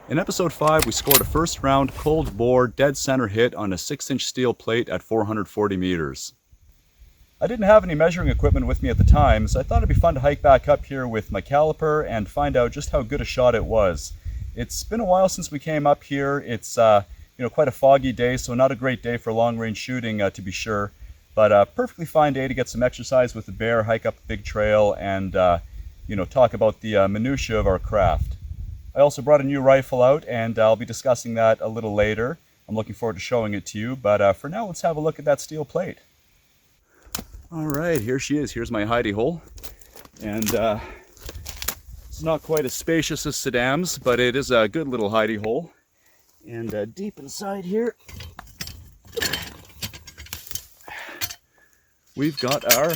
In episode 5, we scored a first round cold bore dead center hit on a 6-inch steel plate at 440 meters. I didn't have any measuring equipment with me at the time, so I thought it'd be fun to hike back up here with my caliper and find out just how good a shot it was. It's been a while since we came up here. It's quite a foggy day, so not a great day for long-range shooting to be sure, but a perfectly fine day to get some exercise with the bear, hike up a big trail, and talk about the minutiae of our craft. I also brought a new rifle out, and I'll be discussing that a little later. I'm looking forward to showing it to you, but for now, let's have a look at that steel plate. All right, here she is. Here's my hidey hole, and it's not quite as spacious as Saddam's, but it is a good little hidey hole. And deep inside here, we've got our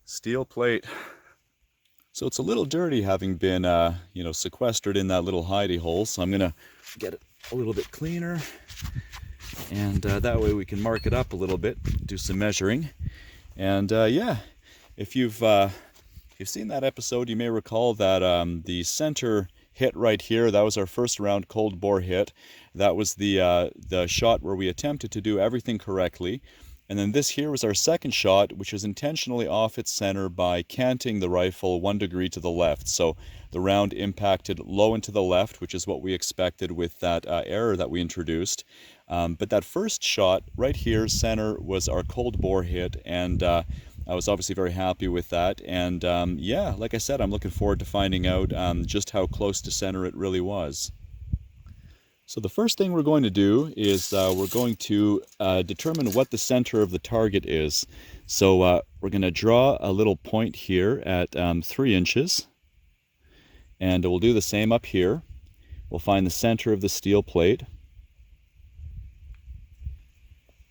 steel plate. So it's a little dirty having been, sequestered in that little hidey hole. So I'm gonna get it a little bit cleaner, and that way we can mark it up a little bit, do some measuring. And if you've seen that episode, you may recall that the center hit right here, that was our first round cold bore hit. That was the shot where we attempted to do everything correctly. And then this here was our second shot, which was intentionally off its center by canting the rifle 1 degree to the left. So the round impacted low and to the left, which is what we expected with that error that we introduced. But that first shot right here, center, was our cold bore hit, and I was obviously very happy with that. And like I said, I'm looking forward to finding out just how close to center it really was. So the first thing we're going to do is we're going to determine what the center of the target is. So we're going to draw a little point here at 3 inches, and we'll do the same up here. We'll find the center of the steel plate.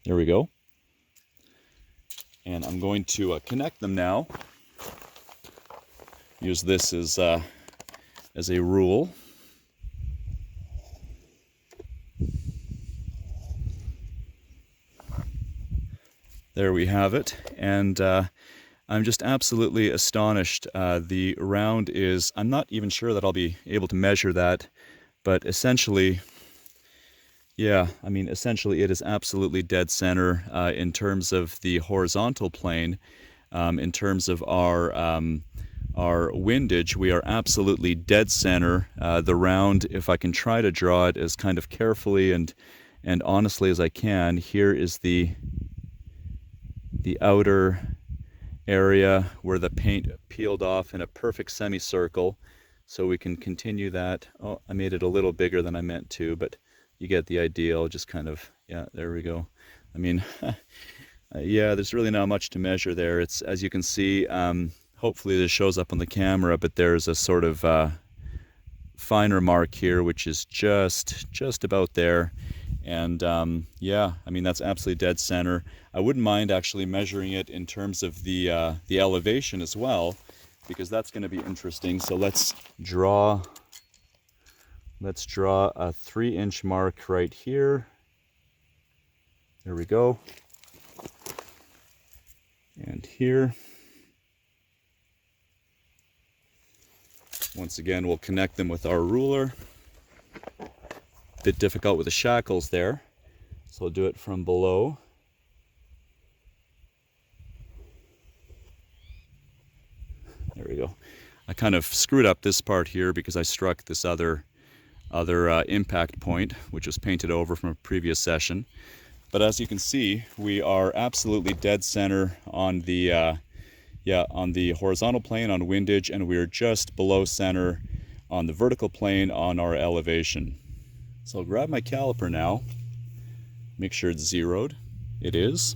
There we go. And I'm going to connect them now. Use this as a rule. There we have it, and I'm just absolutely astonished. The round is, I'm not even sure that I'll be able to measure that, but essentially, essentially it is absolutely dead center in terms of the horizontal plane. In terms of our windage, we are absolutely dead center. The round, if I can try to draw it as kind of carefully and honestly as I can, here is the outer area where the paint peeled off in a perfect semicircle, so we can continue that. Oh, I made it a little bigger than I meant to, but you get the idea. I'll just kind of, there we go. I mean, there's really not much to measure there. It's, as you can see, hopefully this shows up on the camera, but there's a sort of finer mark here, which is just about there. And that's absolutely dead center. I wouldn't mind actually measuring it in terms of the elevation as well, because that's going to be interesting. So let's draw a 3-inch mark right here. There we go. And here. Once again, we'll connect them with our ruler. Bit difficult with the shackles there, so I'll do it from below. There we go. I kind of screwed up this part here because I struck this other impact point, which was painted over from a previous session. But as you can see, we are absolutely dead center on the horizontal plane on windage, and we are just below center on the vertical plane on our elevation. So I'll grab my caliper now, make sure it's zeroed. It is.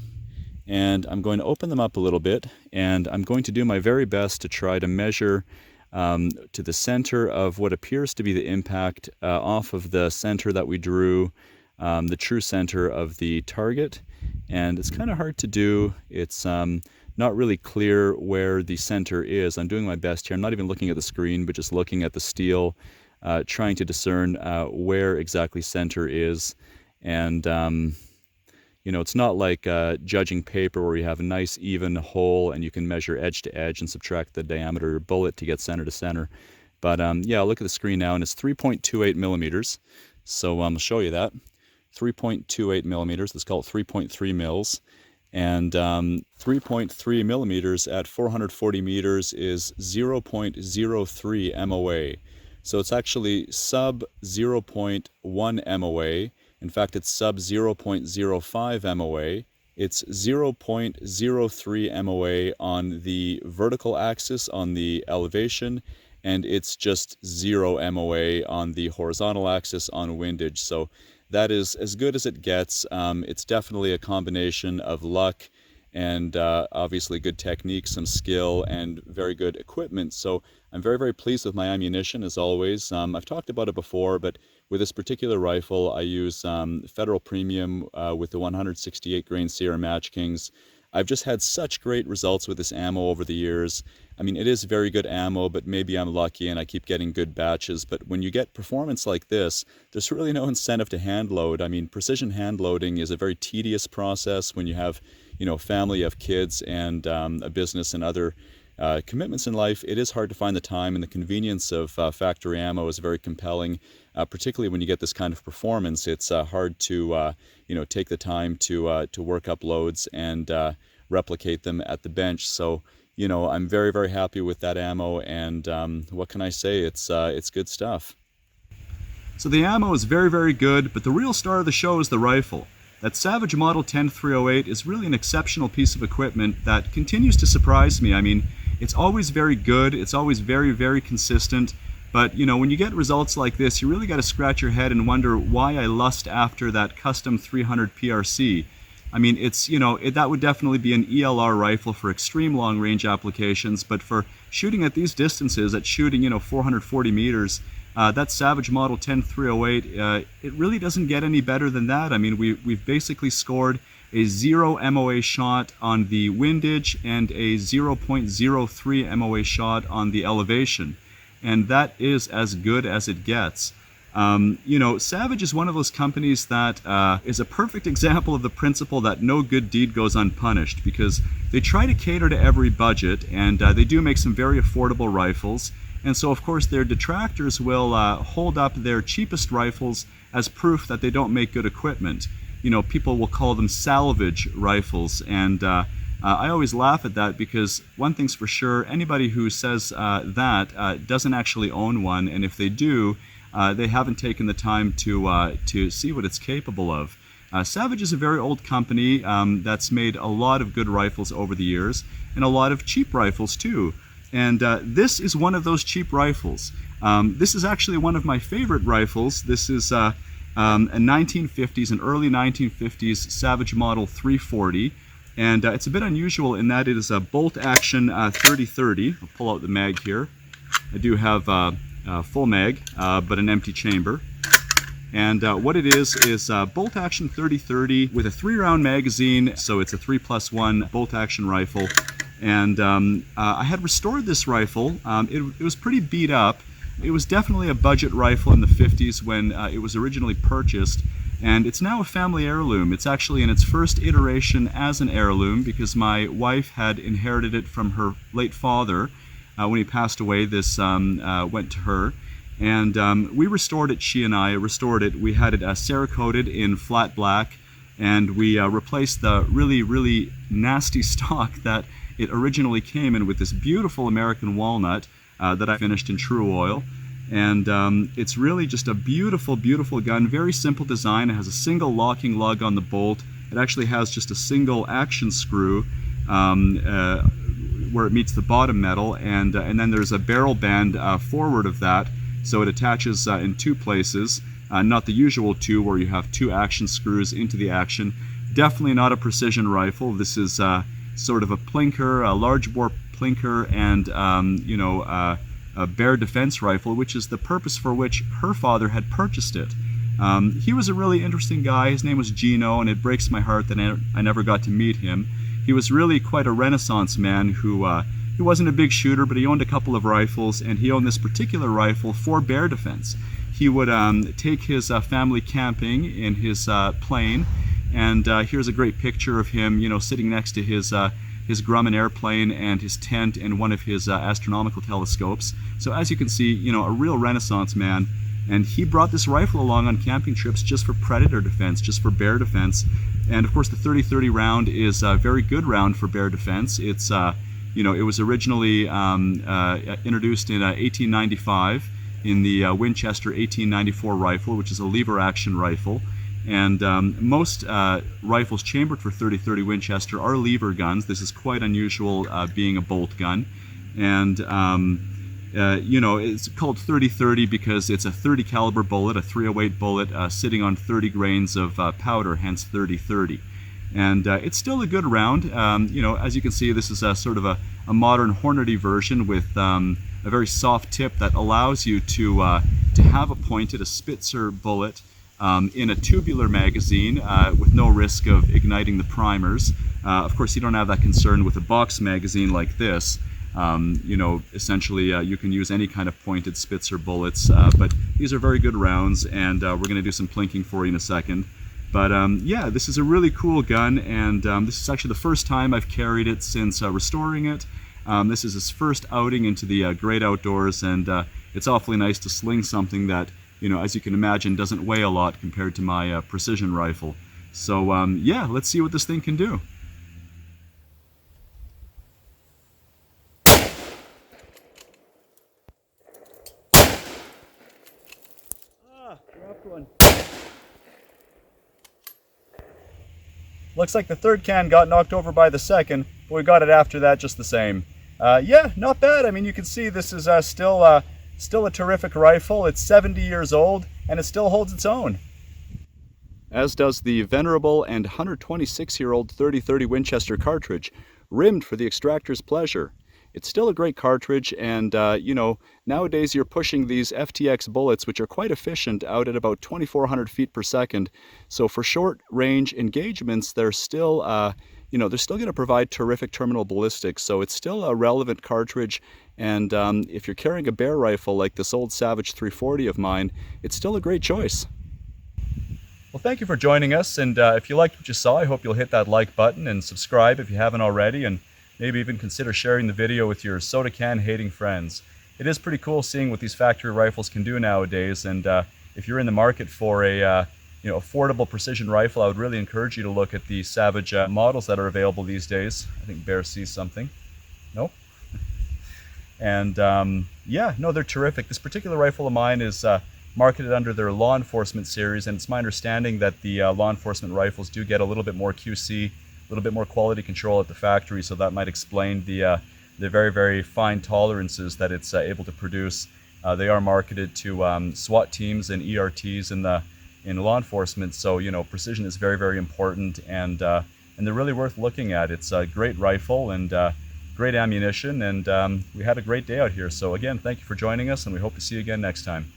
And I'm going to open them up a little bit, and I'm going to do my very best to try to measure to the center of what appears to be the impact off of the center that we drew, the true center of the target. And it's kind of hard to do. It's not really clear where the center is. I'm doing my best here. I'm not even looking at the screen, but just looking at the steel, trying to discern where exactly center is. And it's not like judging paper where you have a nice even hole and you can measure edge to edge and subtract the diameter of your bullet to get center to center. But yeah, I'll look at the screen now, and it's 3.28 millimeters. So I'll show you that. 3.28 millimeters. Let's call it 3.3 mils. And 3.3 millimeters at 440 meters is 0.03 MOA. So it's actually sub 0.1 MOA. In fact, it's sub 0.05 MOA. It's 0.03 MOA on the vertical axis on the elevation, and it's just 0 MOA on the horizontal axis on windage. So that is as good as it gets. It's definitely a combination of luck and obviously good technique, some skill, and very good equipment. So I'm very, very pleased with my ammunition, as always. I've talked about it before, but with this particular rifle, I use Federal Premium with the 168 grain Sierra Match Kings. I've just had such great results with this ammo over the years. I mean, it is very good ammo, but maybe I'm lucky and I keep getting good batches. But when you get performance like this, there's really no incentive to hand load. I mean, precision hand loading is a very tedious process when you have, you know, family, you have kids, and a business and other commitments in life. It is hard to find the time, and the convenience of factory ammo is very compelling. Particularly when you get this kind of performance, it's hard to you know, take the time to work up loads and replicate them at the bench. So, you know, I'm very, very happy with that ammo, and what can I say? It's good stuff. So the ammo is very, very good, but the real star of the show is the rifle. That Savage Model 10308 is really an exceptional piece of equipment that continues to surprise me. I mean, it's always very good, it's always very, very consistent. But, you know, when you get results like this, you really got to scratch your head and wonder why I lust after that custom 300 PRC. I mean, it's, you know, that would definitely be an ELR rifle for extreme long range applications, but for shooting at these distances, at shooting, you know, 440 meters, that Savage Model 10308, it really doesn't get any better than that. I mean, we've basically scored a 0 MOA shot on the windage and a 0.03 MOA shot on the elevation. And that is as good as it gets. You know, Savage is one of those companies that is a perfect example of the principle that no good deed goes unpunished, because they try to cater to every budget, and they do make some very affordable rifles. And so, of course, their detractors will hold up their cheapest rifles as proof that they don't make good equipment. You know, people will call them salvage rifles, and I always laugh at that, because one thing's for sure, anybody who says that doesn't actually own one, and if they do, they haven't taken the time to see what it's capable of. Savage is a very old company that's made a lot of good rifles over the years, and a lot of cheap rifles too. And this is one of those cheap rifles. This is actually one of my favorite rifles. This is a 1950s, an early 1950s Savage Model 340. And it's a bit unusual in that it is a bolt action 30-30. I'll pull out the mag here. I do have a full mag, but an empty chamber. And what it is bolt action 30-30 with a 3-round magazine, so it's a 3+1 bolt action rifle. And I had restored this rifle. It was pretty beat up. It was definitely a budget rifle in the 50s when it was originally purchased. And it's now a family heirloom. It's actually in its first iteration as an heirloom, because my wife had inherited it from her late father. When he passed away, this went to her. And we restored it, she and I restored it. We had it Cerakoted in flat black, and we replaced the really, really nasty stock that it originally came in with this beautiful American walnut that I finished in True Oil. And it's really just a beautiful, beautiful gun. Very simple design. It has a single locking lug on the bolt. It actually has just a single action screw where it meets the bottom metal, and then there's a barrel band forward of that, so it attaches in 2 places, not the usual 2 where you have 2 action screws into the action. Definitely not a precision rifle. This is sort of a plinker, a large bore plinker, and you know, a bear defense rifle, which is the purpose for which her father had purchased it. He was a really interesting guy. His name was Gino, and it breaks my heart that I never got to meet him. He was really quite a Renaissance man who he wasn't a big shooter, but he owned a couple of rifles, and he owned this particular rifle for bear defense. He would take his family camping in his plane, and here's a great picture of him, you know, sitting next to his his Grumman airplane and his tent and one of his astronomical telescopes. So as you can see, you know, a real Renaissance man. And he brought this rifle along on camping trips just for predator defense, just for bear defense. And of course the 30-30 round is a very good round for bear defense. It's, you know, it was originally introduced in 1895 in the Winchester 1894 rifle, which is a lever action rifle. And most rifles chambered for 30-30 Winchester are lever guns. This is quite unusual being a bolt gun. And you know, it's called 30-30 because it's a 30 caliber bullet, a .308 bullet sitting on 30 grains of powder, hence 30-30. And it's still a good round. You know, as you can see, this is a sort of a modern Hornady version with a very soft tip that allows you to have a pointed, a Spitzer bullet in a tubular magazine with no risk of igniting the primers. Of course, you don't have that concern with a box magazine like this. You know, essentially you can use any kind of pointed Spitzer bullets, but these are very good rounds, and we're going to do some plinking for you in a second. But yeah, this is a really cool gun, and this is actually the first time I've carried it since restoring it. This is his first outing into the great outdoors, and it's awfully nice to sling something that, you know, as you can imagine, doesn't weigh a lot compared to my precision rifle. So yeah, let's see what this thing can do. Dropped one. Looks like the third can got knocked over by the second, but we got it after that just the same. Yeah, not bad. I mean, you can see this is still a terrific rifle. It's 70 years old, and it still holds its own. As does the venerable and 126-year-old 30-30 Winchester cartridge, rimmed for the extractor's pleasure. It's still a great cartridge, and you know, nowadays you're pushing these FTX bullets, which are quite efficient, out at about 2,400 feet per second. So for short range engagements, they're still, you know, they're still going to provide terrific terminal ballistics. So it's still a relevant cartridge, and if you're carrying a bear rifle like this old Savage 340 of mine, it's still a great choice. Well, thank you for joining us, and if you liked what you saw, I hope you'll hit that like button and subscribe if you haven't already, and maybe even consider sharing the video with your soda can hating friends. It is pretty cool seeing what these factory rifles can do nowadays, and if you're in the market for a you know, affordable precision rifle, I would really encourage you to look at the Savage models that are available these days. I think Bear sees something. Nope. And yeah, no, they're terrific. This particular rifle of mine is marketed under their law enforcement series, and it's my understanding that the law enforcement rifles do get a little bit more QC, a little bit more quality control at the factory, so that might explain the very, very fine tolerances that it's able to produce. They are marketed to SWAT teams and ERTs in law enforcement, so you know, precision is very, very important, and they're really worth looking at. It's a great rifle and great ammunition, and we had a great day out here. So again, thank you for joining us, and we hope to see you again next time.